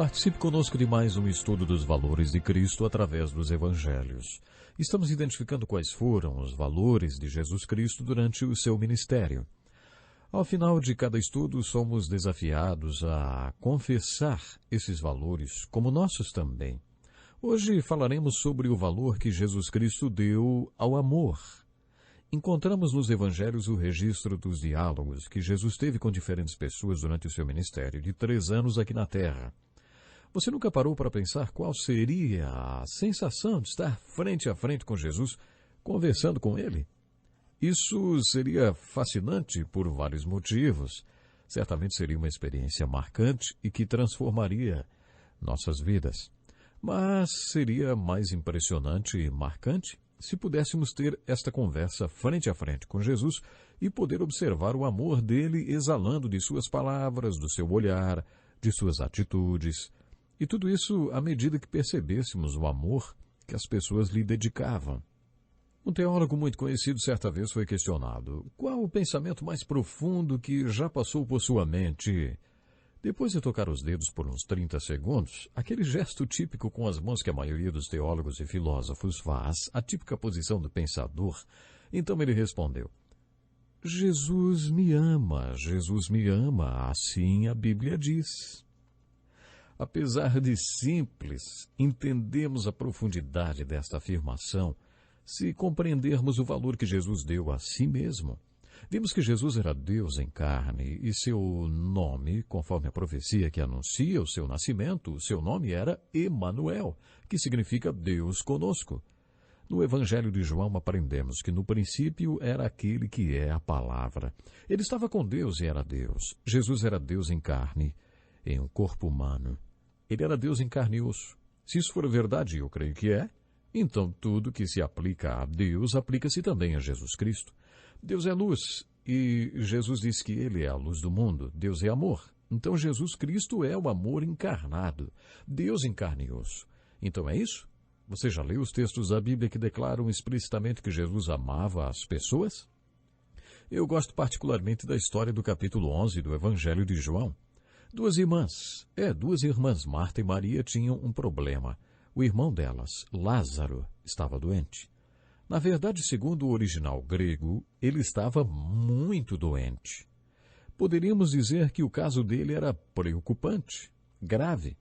Participe conosco de mais um estudo dos valores de Cristo através dos Evangelhos. Estamos identificando quais foram os valores de Jesus Cristo durante o seu ministério. Ao final de cada estudo, somos desafiados a confessar esses valores como nossos também. Hoje falaremos sobre o valor que Jesus Cristo deu ao amor. Encontramos nos Evangelhos o registro dos diálogos que Jesus teve com diferentes pessoas durante o seu ministério de 3 anos aqui na Terra. Você nunca parou para pensar qual seria a sensação de estar frente a frente com Jesus, conversando com Ele? Isso seria fascinante por vários motivos. Certamente seria uma experiência marcante e que transformaria nossas vidas. Mas seria mais impressionante e marcante se pudéssemos ter esta conversa frente a frente com Jesus e poder observar o amor dele exalando de suas palavras, do seu olhar, de suas atitudes. E tudo isso à medida que percebêssemos o amor que as pessoas lhe dedicavam. Um teólogo muito conhecido certa vez foi questionado: qual o pensamento mais profundo que já passou por sua mente? Depois de tocar os dedos por uns 30 segundos, aquele gesto típico com as mãos que a maioria dos teólogos e filósofos faz, a típica posição do pensador, então ele respondeu: Jesus me ama, assim a Bíblia diz. Apesar de simples, entendemos a profundidade desta afirmação se compreendermos o valor que Jesus deu a si mesmo. Vimos que Jesus era Deus em carne e seu nome, conforme a profecia que anuncia o seu nascimento, seu nome era Emanuel, que significa Deus conosco. No Evangelho de João aprendemos que no princípio era aquele que é a palavra. Ele estava com Deus e era Deus. Jesus era Deus em carne, em um corpo humano. Ele era Deus em carne e osso. Se isso for verdade, eu creio que é, então tudo que se aplica a Deus aplica-se também a Jesus Cristo. Deus é luz e Jesus diz que Ele é a luz do mundo. Deus é amor. Então Jesus Cristo é o amor encarnado. Deus em carne e osso. Então é isso? Você já leu os textos da Bíblia que declaram explicitamente que Jesus amava as pessoas? Eu gosto particularmente da história do capítulo 11 do Evangelho de João. Duas irmãs, Marta e Maria, tinham um problema. O irmão delas, Lázaro, estava doente. Na verdade, segundo o original grego, ele estava muito doente. Poderíamos dizer que o caso dele era preocupante, grave.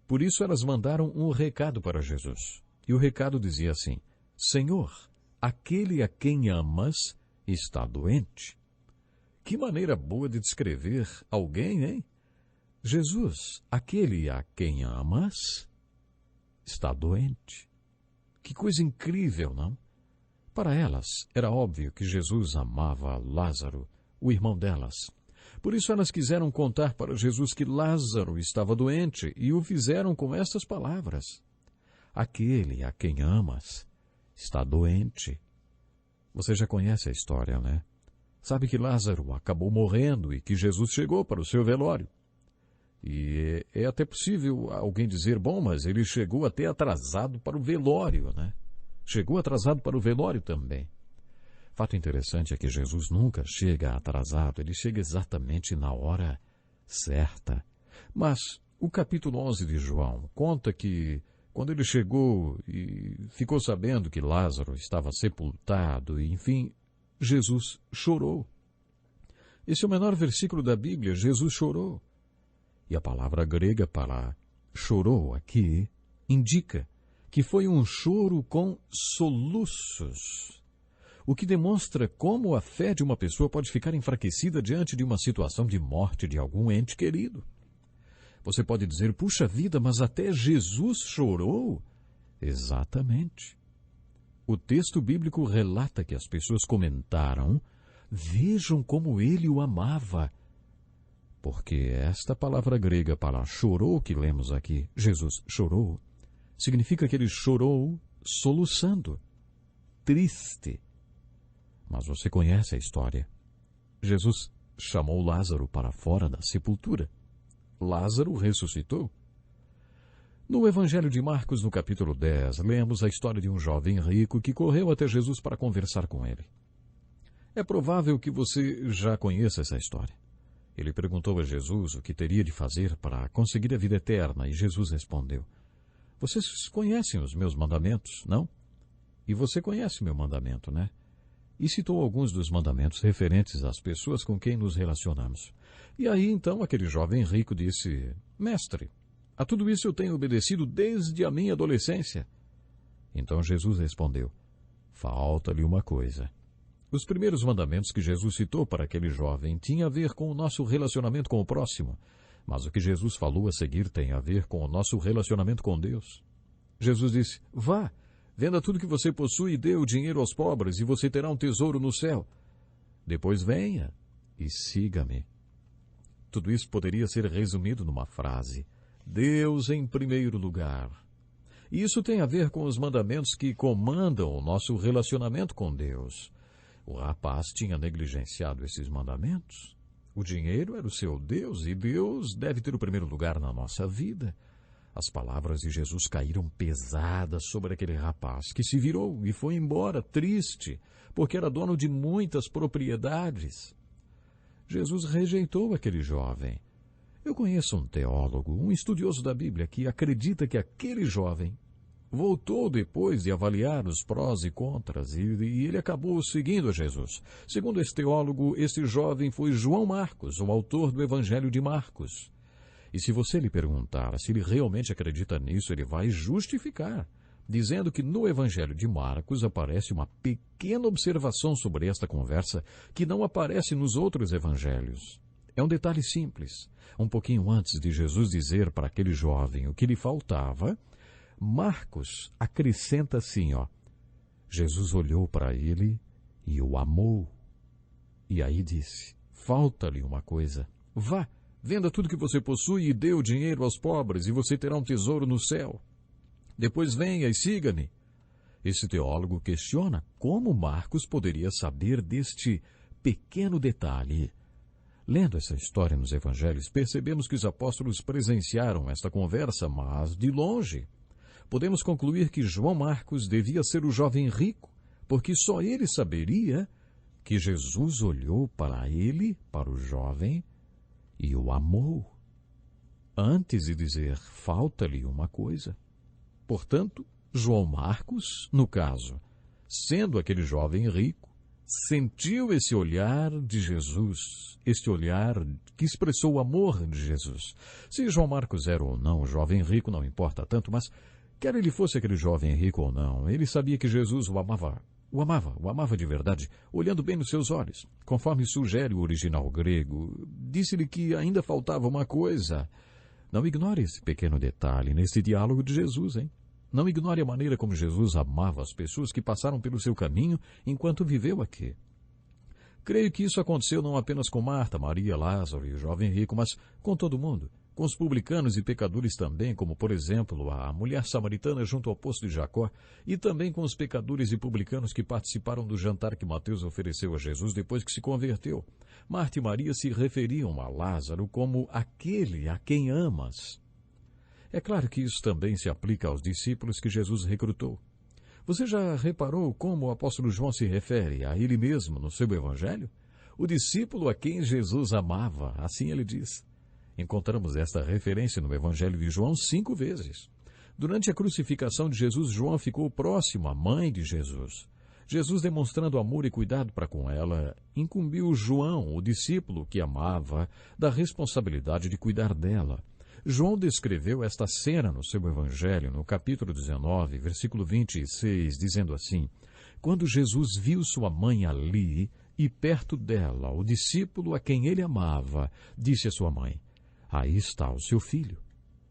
Por isso elas mandaram um recado para Jesus. E o recado dizia assim: Senhor, aquele a quem amas está doente. Que maneira boa de descrever alguém, hein? Jesus, aquele a quem amas, está doente. Que coisa incrível, não? Para elas, era óbvio que Jesus amava Lázaro, o irmão delas. Por isso elas quiseram contar para Jesus que Lázaro estava doente e o fizeram com estas palavras: aquele a quem amas está doente. Você já conhece a história, né? Sabe que Lázaro acabou morrendo e que Jesus chegou para o seu velório. E é até possível alguém dizer: bom, mas ele chegou até atrasado para o velório, né? Chegou atrasado para o velório também. Fato interessante é que Jesus nunca chega atrasado, ele chega exatamente na hora certa. Mas o capítulo 11 de João conta que quando ele chegou e ficou sabendo que Lázaro estava sepultado, e enfim, Jesus chorou. Esse é o menor versículo da Bíblia: Jesus chorou. E a palavra grega para chorou aqui indica que foi um choro com soluços, o que demonstra como a fé de uma pessoa pode ficar enfraquecida diante de uma situação de morte de algum ente querido. Você pode dizer: puxa vida, mas até Jesus chorou? Exatamente. O texto bíblico relata que as pessoas comentaram: vejam como ele o amava. Porque esta palavra grega para chorou que lemos aqui, Jesus chorou, significa que ele chorou soluçando, triste. Mas você conhece a história. Jesus chamou Lázaro para fora da sepultura. Lázaro ressuscitou. No Evangelho de Marcos, no capítulo 10, lemos a história de um jovem rico que correu até Jesus para conversar com ele. É provável que você já conheça essa história. Ele perguntou a Jesus o que teria de fazer para conseguir a vida eterna, e Jesus respondeu: Vocês conhecem os meus mandamentos, não? E você conhece meu mandamento, né? E citou alguns dos mandamentos referentes às pessoas com quem nos relacionamos. E aí, então, aquele jovem rico disse: Mestre, a tudo isso eu tenho obedecido desde a minha adolescência. Então Jesus respondeu: Falta-lhe uma coisa. Os primeiros mandamentos que Jesus citou para aquele jovem tinham a ver com o nosso relacionamento com o próximo, mas o que Jesus falou a seguir tem a ver com o nosso relacionamento com Deus. Jesus disse: Vá, venda tudo que você possui e dê o dinheiro aos pobres, e você terá um tesouro no céu. Depois venha e siga-me. Tudo isso poderia ser resumido numa frase: Deus em primeiro lugar. E isso tem a ver com os mandamentos que comandam o nosso relacionamento com Deus. O rapaz tinha negligenciado esses mandamentos. O dinheiro era o seu Deus, e Deus deve ter o primeiro lugar na nossa vida. As palavras de Jesus caíram pesadas sobre aquele rapaz, que se virou e foi embora triste, porque era dono de muitas propriedades. Jesus rejeitou aquele jovem. Eu conheço um teólogo, um estudioso da Bíblia, que acredita que aquele jovem voltou depois de avaliar os prós e contras, e ele acabou seguindo a Jesus. Segundo esse teólogo, esse jovem foi João Marcos, o autor do Evangelho de Marcos. E se você lhe perguntar se ele realmente acredita nisso, ele vai justificar, dizendo que no Evangelho de Marcos aparece uma pequena observação sobre esta conversa que não aparece nos outros evangelhos. É um detalhe simples. Um pouquinho antes de Jesus dizer para aquele jovem o que lhe faltava, Marcos acrescenta assim, Jesus olhou para ele e o amou. E aí disse: Falta-lhe uma coisa. Vá, venda tudo que você possui e dê o dinheiro aos pobres, e você terá um tesouro no céu. Depois venha e siga-me. Esse teólogo questiona como Marcos poderia saber deste pequeno detalhe. Lendo essa história nos evangelhos, percebemos que os apóstolos presenciaram esta conversa, mas de longe. Podemos concluir que João Marcos devia ser o jovem rico, porque só ele saberia que Jesus olhou para ele, para o jovem, e o amou, antes de dizer: falta-lhe uma coisa. Portanto, João Marcos, no caso, sendo aquele jovem rico, sentiu esse olhar de Jesus, este olhar que expressou o amor de Jesus. Se João Marcos era ou não jovem rico, não importa tanto, mas quer ele fosse aquele jovem rico ou não, ele sabia que Jesus o amava de verdade, olhando bem nos seus olhos. Conforme sugere o original grego, disse-lhe que ainda faltava uma coisa. Não ignore esse pequeno detalhe nesse diálogo de Jesus, hein? Não ignore a maneira como Jesus amava as pessoas que passaram pelo seu caminho enquanto viveu aqui. Creio que isso aconteceu não apenas com Marta, Maria, Lázaro e o jovem rico, mas com todo mundo. Com os publicanos e pecadores também, como, por exemplo, a mulher samaritana junto ao poço de Jacó, e também com os pecadores e publicanos que participaram do jantar que Mateus ofereceu a Jesus depois que se converteu. Marta e Maria se referiam a Lázaro como aquele a quem amas. É claro que isso também se aplica aos discípulos que Jesus recrutou. Você já reparou como o apóstolo João se refere a ele mesmo no seu evangelho? O discípulo a quem Jesus amava, assim ele diz. Encontramos esta referência no Evangelho de João 5 vezes. Durante a crucificação de Jesus, João ficou próximo à mãe de Jesus. Jesus, demonstrando amor e cuidado para com ela, incumbiu João, o discípulo que amava, da responsabilidade de cuidar dela. João descreveu esta cena no seu Evangelho, no capítulo 19, versículo 26, dizendo assim: Quando Jesus viu sua mãe ali e perto dela, o discípulo a quem ele amava, disse à sua mãe: Aí está o seu filho.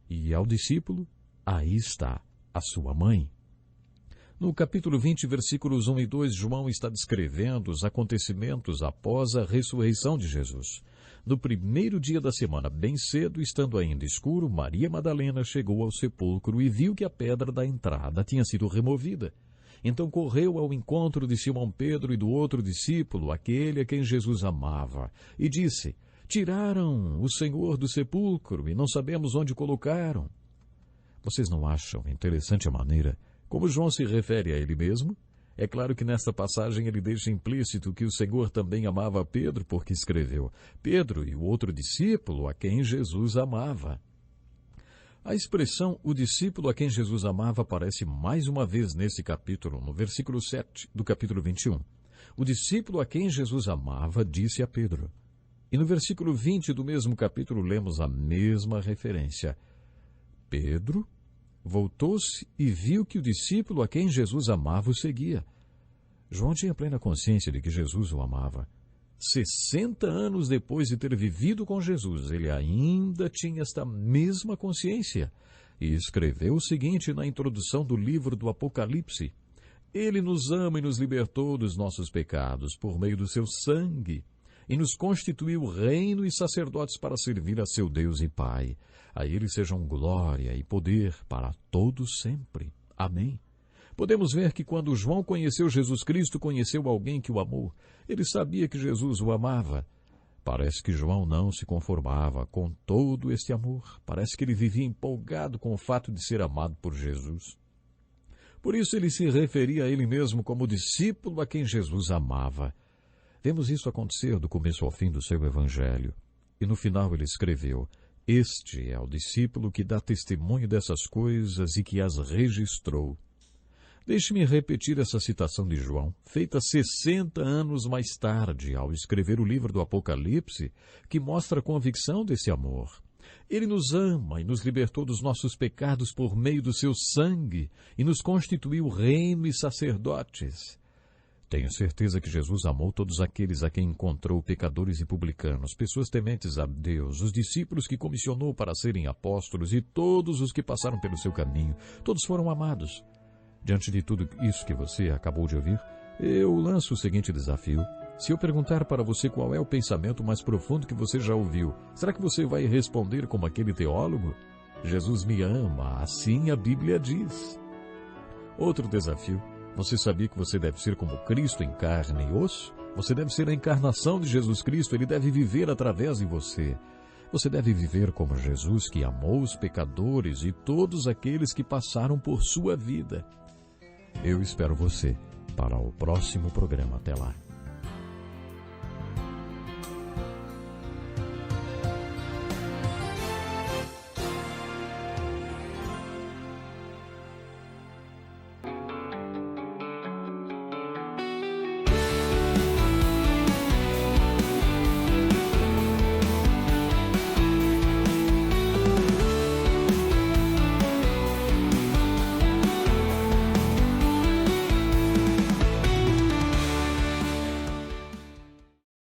E ao discípulo: Aí está a sua mãe. No capítulo 20, versículos 1 e 2, João está descrevendo os acontecimentos após a ressurreição de Jesus. No primeiro dia da semana, bem cedo, estando ainda escuro, Maria Madalena chegou ao sepulcro e viu que a pedra da entrada tinha sido removida. Então correu ao encontro de Simão Pedro e do outro discípulo, aquele a quem Jesus amava, e disse: Tiraram o Senhor do sepulcro e não sabemos onde o colocaram. Vocês não acham interessante a maneira como João se refere a ele mesmo? É claro que nesta passagem ele deixa implícito que o Senhor também amava Pedro, porque escreveu: Pedro e o outro discípulo a quem Jesus amava. A expressão o discípulo a quem Jesus amava aparece mais uma vez nesse capítulo, no versículo 7 do capítulo 21. O discípulo a quem Jesus amava disse a Pedro. E no versículo 20 do mesmo capítulo lemos a mesma referência. Pedro voltou-se e viu que o discípulo a quem Jesus amava o seguia. João tinha plena consciência de que Jesus o amava. 60 anos depois de ter vivido com Jesus, ele ainda tinha esta mesma consciência e escreveu o seguinte na introdução do livro do Apocalipse: Ele nos ama e nos libertou dos nossos pecados por meio do seu sangue e nos constituiu reino e sacerdotes para servir a seu Deus e Pai. A ele sejam glória e poder para todos sempre. Amém. Podemos ver que quando João conheceu Jesus Cristo, conheceu alguém que o amou. Ele sabia que Jesus o amava. Parece que João não se conformava com todo este amor. Parece que ele vivia empolgado com o fato de ser amado por Jesus. Por isso ele se referia a ele mesmo como discípulo a quem Jesus amava. Vemos isso acontecer do começo ao fim do seu evangelho. E no final ele escreveu: Este é o discípulo que dá testemunho dessas coisas e que as registrou. Deixe-me repetir essa citação de João, feita 60 anos mais tarde, ao escrever o livro do Apocalipse, que mostra a convicção desse amor. Ele nos ama e nos libertou dos nossos pecados por meio do seu sangue e nos constituiu reino e sacerdotes. Tenho certeza que Jesus amou todos aqueles a quem encontrou pecadores e publicanos, pessoas tementes a Deus, os discípulos que comissionou para serem apóstolos e todos os que passaram pelo seu caminho. Todos foram amados. Diante de tudo isso que você acabou de ouvir, eu lanço o seguinte desafio. Se eu perguntar para você qual é o pensamento mais profundo que você já ouviu, será que você vai responder como aquele teólogo? Jesus me ama, assim a Bíblia diz. Outro desafio. Você sabia que você deve ser como Cristo em carne e osso? Você deve ser a encarnação de Jesus Cristo, ele deve viver através de você. Você deve viver como Jesus, que amou os pecadores e todos aqueles que passaram por sua vida. Eu espero você para o próximo programa. Até lá.